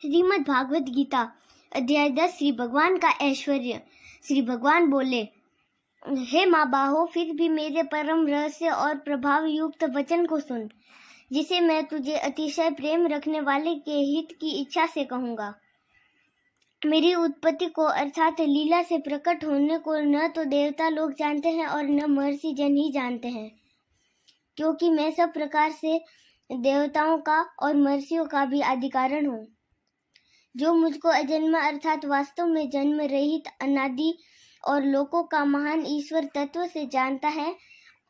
श्रीमद् भागवत गीता अध्याय 10 श्री भगवान का ऐश्वर्य। श्री भगवान बोले, हे माँ बाहो, फिर भी मेरे परम रहस्य और प्रभाव युक्त वचन को सुन, जिसे मैं तुझे अतिशय प्रेम रखने वाले के हित की इच्छा से कहूँगा। मेरी उत्पत्ति को अर्थात लीला से प्रकट होने को न तो देवता लोग जानते हैं और न महर्षि जन ही जानते हैं, क्योंकि मैं सब प्रकार से देवताओं का और महर्षियों का भी आदि कारण हूँ। जो मुझको अजन्मा अर्थात वास्तव में जन्म रहित अनादि और लोकों का महान ईश्वर तत्व से जानता है,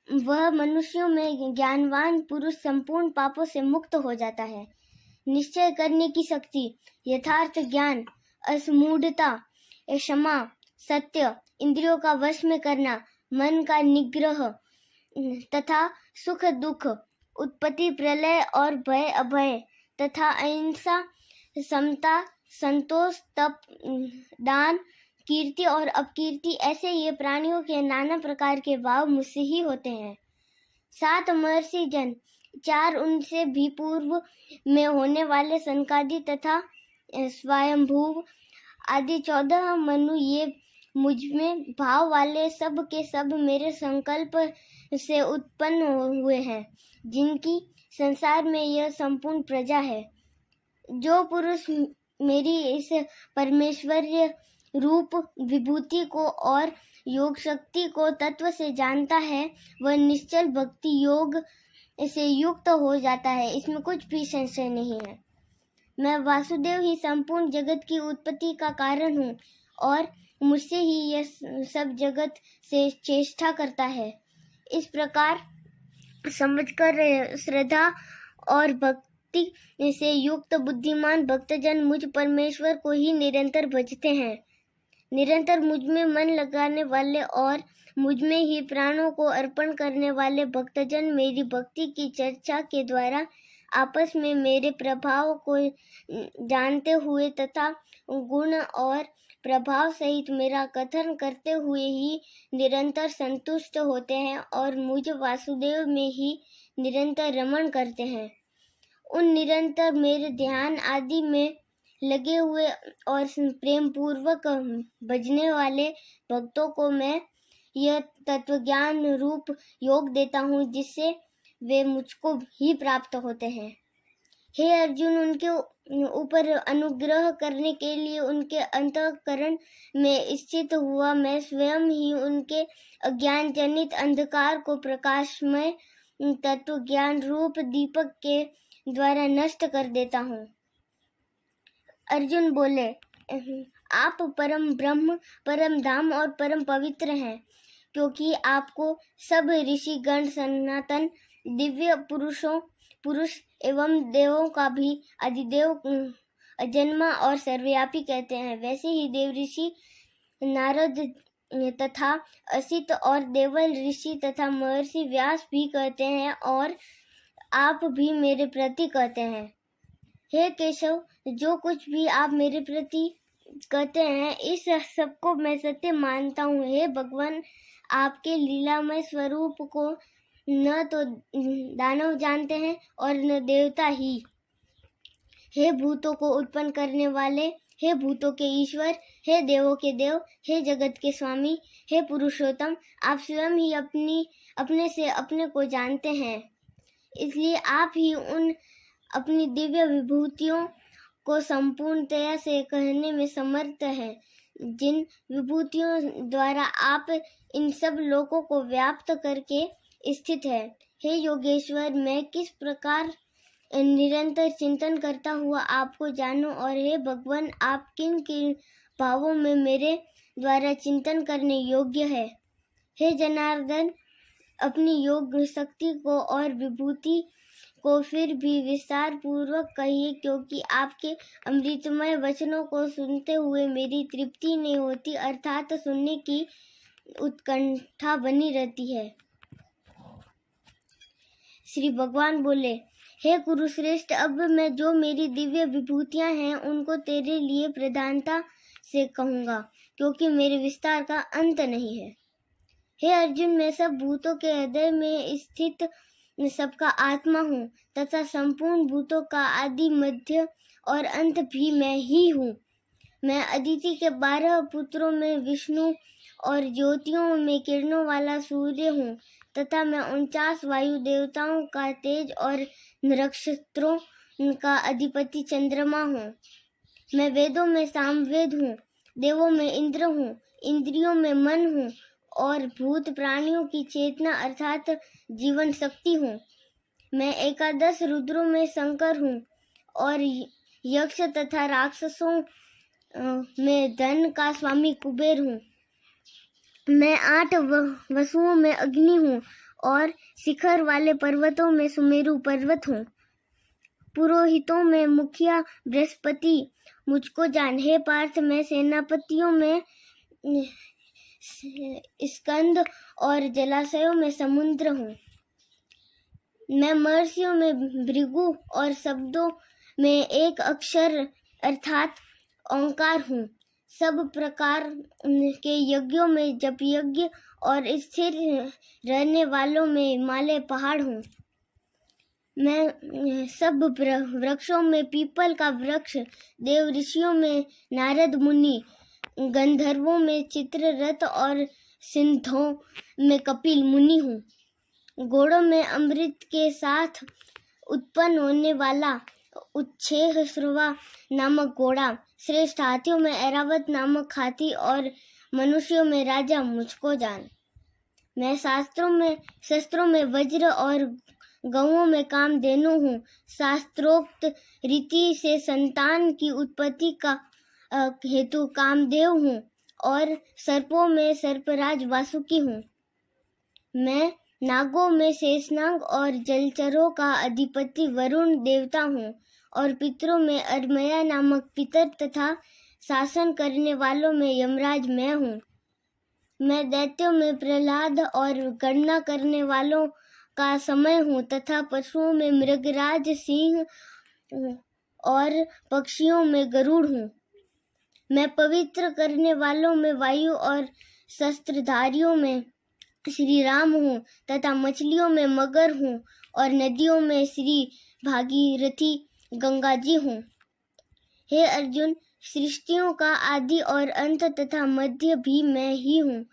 वह मनुष्यों में ज्ञानवान पुरुष संपूर्ण पापों से मुक्त हो जाता है। निश्चय करने की शक्ति, यथार्थ ज्ञान, असमूढ़ता, क्षमा, सत्य, इंद्रियों का वश में करना, मन का निग्रह तथा सुख दुख, उत्पत्ति प्रलय और भय अभय तथा अहिंसा, समता, संतोष, तप, दान, कीर्ति और अपकीर्ति, ऐसे ये प्राणियों के नाना प्रकार के भाव मुझसे ही होते हैं। 7 महर्षि जन, 4 उनसे भी पूर्व में होने वाले सनकादि तथा स्वयंभुव आदि 14 मनु, ये मुझ में भाव वाले सब के सब मेरे संकल्प से उत्पन्न हुए हैं, जिनकी संसार में यह संपूर्ण प्रजा है। जो पुरुष मेरी इस परमेश्वर्य रूप विभूति को और योग शक्ति को तत्व से जानता है, वह निश्चल भक्ति योग से युक्त हो जाता है। इसमें कुछ भी संशय नहीं है। मैं वासुदेव ही संपूर्ण जगत की उत्पत्ति का कारण हूँ और मुझसे ही यह सब जगत से चेष्टा करता है। इस प्रकार समझकर श्रद्धा और भक्ति से युक्त बुद्धिमान भक्तजन मुझ परमेश्वर को ही निरंतर भजते हैं। निरंतर मुझ में मन लगाने वाले और मुझ में ही प्राणों को अर्पण करने वाले भक्तजन मेरी भक्ति की चर्चा के द्वारा आपस में मेरे प्रभाव को जानते हुए तथा गुण और प्रभाव सहित मेरा कथन करते हुए ही निरंतर संतुष्ट होते हैं और मुझ वासुदेव में ही निरंतर रमण करते हैं। उन निरंतर मेरे ध्यान आदि में लगे हुए और प्रेम पूर्वक भजने वाले भक्तों को मैं यह तत्वज्ञान रूप योग देता हूँ, जिससे वे मुझको ही प्राप्त होते हैं। हे अर्जुन, उनके ऊपर अनुग्रह करने के लिए उनके अंतःकरण में स्थित हुआ मैं स्वयं ही उनके अज्ञान जनित अंधकार को प्रकाशमय तत्व ज्ञान रूप दीपक के द्वारा नष्ट कर देता हूँ। अर्जुन बोले, आप परम ब्रह्म, परम धाम और परम पवित्र हैं, क्योंकि आपको सब ऋषि गण सनातन दिव्य पुरुष एवं देवों का भी अधिदेव, अजन्मा और सर्वव्यापी कहते हैं। वैसे ही देव ऋषि नारद तथा असित और देवल ऋषि तथा महर्षि व्यास भी कहते हैं और आप भी मेरे प्रति कहते हैं। हे केशव, जो कुछ भी आप मेरे प्रति कहते हैं, इस सबको मैं सत्य मानता हूँ। हे भगवान, आपके लीलामय स्वरूप को न तो दानव जानते हैं और न देवता ही। हे भूतों को उत्पन्न करने वाले, हे भूतों के ईश्वर, हे देवों के देव, हे जगत के स्वामी, हे पुरुषोत्तम, आप स्वयं ही अपने से अपने को जानते हैं। इसलिए आप ही उन अपनी दिव्य विभूतियों को संपूर्णतया से कहने में समर्थ हैं, जिन विभूतियों द्वारा आप इन सब लोकों को व्याप्त करके स्थित है। हे योगेश्वर, मैं किस प्रकार निरंतर चिंतन करता हुआ आपको जानूं, और हे भगवान, आप किन किन भावों में मेरे द्वारा चिंतन करने योग्य है। हे जनार्दन, अपनी योग शक्ति को और विभूति को फिर भी विस्तार पूर्वक कहिए, क्योंकि आपके अमृतमय वचनों को सुनते हुए मेरी तृप्ति नहीं होती, अर्थात सुनने की उत्कंठा बनी रहती है। श्री भगवान बोले, हे कुरुश्रेष्ठ, अब मैं जो मेरी दिव्य विभूतियां हैं उनको तेरे लिए प्रधानता से कहूँगा, क्योंकि मेरे विस्तार का अंत नहीं है। हे अर्जुन, मैं सब भूतों के हृदय में स्थित सबका आत्मा हूँ तथा संपूर्ण भूतों का आदि मध्य और अंत भी मैं ही हूँ। मैं अदिति के 12 पुत्रों में विष्णु और ज्योतियों में किरणों वाला सूर्य हूँ तथा मैं 49 वायु देवताओं का तेज और नक्षत्रों का अधिपति चंद्रमा हूँ। मैं वेदों में सामवेद हूँ, देवों में इंद्र हूँ, इंद्रियों में मन हूँ और भूत प्राणियों की चेतना अर्थात जीवन शक्ति हूँ। मैं 11 रुद्रों में शंकर हूँ और यक्ष तथा राक्षसों में धन का स्वामी कुबेर हूँ। मैं 8 वसुओं में अग्नि हूँ और शिखर वाले पर्वतों में सुमेरु पर्वत हूँ। पुरोहितों में मुखिया बृहस्पति मुझको जान। हे पार्थ, मैं सेनापतियों में स्कंद और जलाशयों में समुद्र हूँ। मैं महर्षियों में भृगु और शब्दों में एक अक्षर अर्थात ओंकार हूँ। सब प्रकार के यज्ञों में जप यज्ञ और स्थिर रहने वालों में हिमालय पहाड़ हूँ। मैं सब वृक्षों में पीपल का वृक्ष, देव ऋषियों में नारद मुनि, गंधर्वों में चित्ररथ और सिद्धों में कपिल मुनि हूँ। घोड़ों में अमृत के साथ उत्पन्न होने वाला उच्छेश्रवा नामक घोड़ा, श्रेष्ठ हाथियों में ऐरावत नामक हाथी और मनुष्यों में राजा मुझको जान। मैं शस्त्रों में वज्र और गौओं में कामधेनु हूँ। शास्त्रोक्त रीति से संतान की उत्पत्ति का हेतु कामदेव हूँ और सर्पों में सर्पराज वासुकी हूँ। मैं नागों में शेषनाग और जलचरों का अधिपति वरुण देवता हूँ और पितरों में अरमया नामक पितर तथा शासन करने वालों में यमराज मैं हूँ। मैं दैत्यों में प्रहलाद और गणना करने वालों का समय हूँ तथा पशुओं में मृगराज सिंह और पक्षियों में गरुड़ हूँ। मैं पवित्र करने वालों में वायु और शस्त्रधारियों में श्री राम हूँ तथा मछलियों में मगर हूँ और नदियों में श्री भागीरथी गंगा जी हूँ। हे अर्जुन, सृष्टियों का आदि और अंत तथा मध्य भी मैं ही हूँ।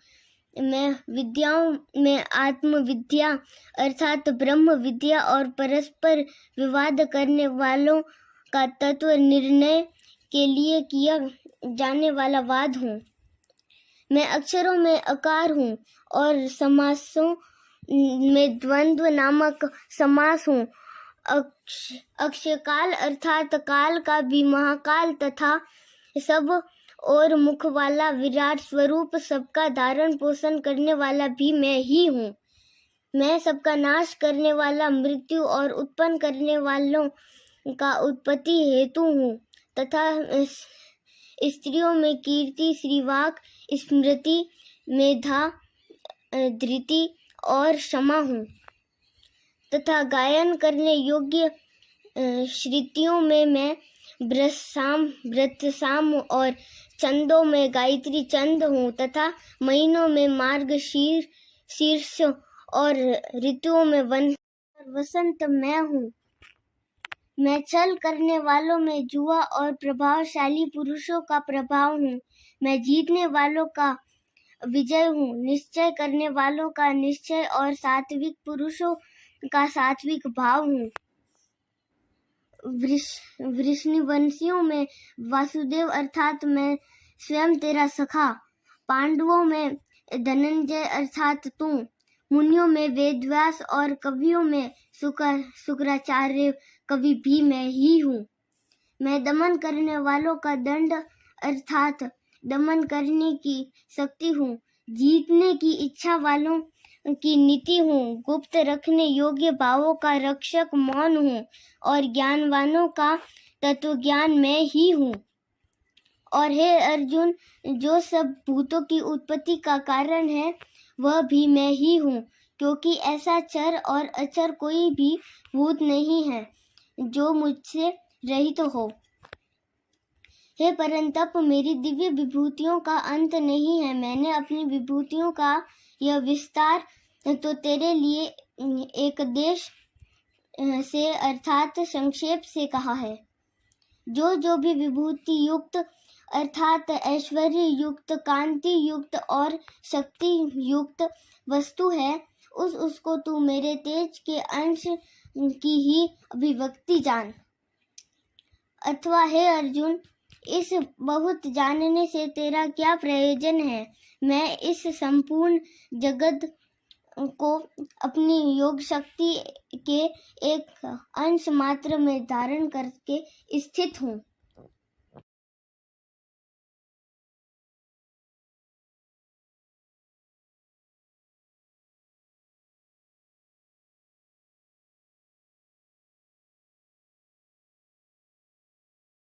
मैं विद्याओं में आत्मविद्या अर्थात ब्रह्म विद्या और परस्पर विवाद करने वालों का तत्व निर्णय के लिए किया जाने वाला वाद हूँ। मैं अक्षरों में अकार हूँ और समासों में द्वंद्व नामक समास हूँ। अक्षकाल अर्थात काल का भी महाकाल तथा सब और मुख वाला विराट स्वरूप, सबका धारण पोषण करने वाला भी मैं ही हूँ। मैं सबका नाश करने वाला, मृत्यु और उत्पन्न करने वालों का उत्पत्ति हेतु हूँ तथा स्त्रियों में कीर्ति, श्रीवाक, स्मृति, मेधा, धृति और क्षमा हूँ तथा गायन करने योग्य श्रुतियों में मैं व्रतसाम और चंदों में गायत्री चंद हूँ तथा महीनों में मार्गशीर्ष और ऋतुओं में वसंत मैं हूँ। मैं छल करने वालों में जुआ और प्रभावशाली पुरुषों का प्रभाव हूँ। मैं जीतने वालों का विजय हूँ, निश्चय करने वालों का निश्चय और सात्विक पुरुषों का सात्विक भाव हूँ। वृषणवंशियों में वासुदेव अर्थात मैं स्वयं तेरा सखा, पांडवों में धनंजय अर्थात तू, मुनियों में वेदव्यास और कवियों में शुक्राचार्य कवि भी मैं ही हूँ। मैं दमन करने वालों का दंड अर्थात दमन करने की शक्ति हूँ, जीतने की इच्छा वालों की नीति हूँ, गुप्त रखने योग्य भावों का रक्षक मौन हूँ और ज्ञानवानों का तत्वज्ञान मैं ही हूँ। और हे अर्जुन, जो सब भूतों की उत्पत्ति का कारण है वह भी मैं ही हूँ, क्योंकि ऐसा चर और अचर कोई भी भूत नहीं है जो मुझसे रहित हो। हे परंतप, मेरी दिव्य विभूतियों का अंत नहीं है। मैंने अपनी विभूतियों का यह विस्तार तो तेरे लिए एक देश से अर्थात संक्षेप से कहा है। जो भी विभूति युक्त अर्थात ऐश्वर्य युक्त, कांति युक्त और शक्ति युक्त वस्तु है, उसको तू मेरे तेज के अंश की ही अभिव्यक्ति जान। अथवा हे अर्जुन, इस बहुत जानने से तेरा क्या प्रयोजन है? मैं इस संपूर्ण जगत को अपनी योग शक्ति के एक अंश मात्र में धारण करके स्थित हूँ।